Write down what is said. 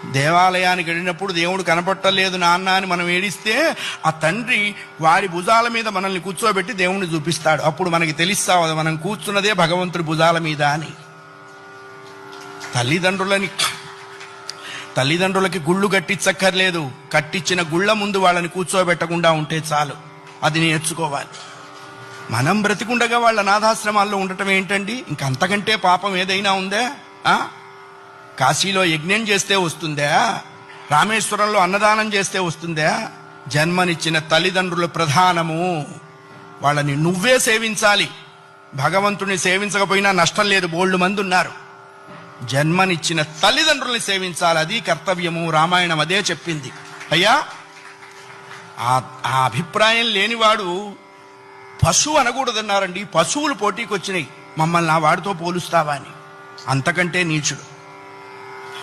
దేవాలయానికి వెళ్ళినప్పుడు దేవుడు కనపట్టలేదు నాన్న అని మనం ఏడిస్తే ఆ తండ్రి వాడి భుజాల మీద మనల్ని కూర్చోబెట్టి దేవుణ్ణి చూపిస్తాడు. అప్పుడు మనకి తెలుస్తా మనం కూర్చున్నదే భగవంతుడి భుజాల మీద అని. తల్లిదండ్రులకి గుళ్ళు కట్టించక్కర్లేదు, కట్టించిన గుళ్ళ ముందు వాళ్ళని కూర్చోబెట్టకుండా ఉంటే చాలు. అది నేర్చుకోవాలి. మనం బ్రతికుండగా వాళ్ళ అనాథాశ్రమాల్లో ఉండటం ఏంటండి? ఇంకంతకంటే పాపం ఏదైనా ఉందే? కాశీలో యజ్ఞం చేస్తే వస్తుందా? రామేశ్వరంలో అన్నదానం చేస్తే వస్తుందా? జన్మనిచ్చిన తల్లిదండ్రులు ప్రధానము. వాళ్ళని నువ్వే సేవించాలి. భగవంతుని సేవించకపోయినా నష్టం లేదు, బోల్డు మంది ఉన్నారు. జన్మనిచ్చిన తల్లిదండ్రుల్ని సేవించాలి, అది కర్తవ్యము. రామాయణం అదే చెప్పింది. అయ్యా, ఆ అభిప్రాయం లేనివాడు పశువు అనకూడదన్నారండి. పశువులు పోటీకి వచ్చినాయి, మమ్మల్ని ఆ వాడితో పోలుస్తావా అని. అంతకంటే నీచుడు.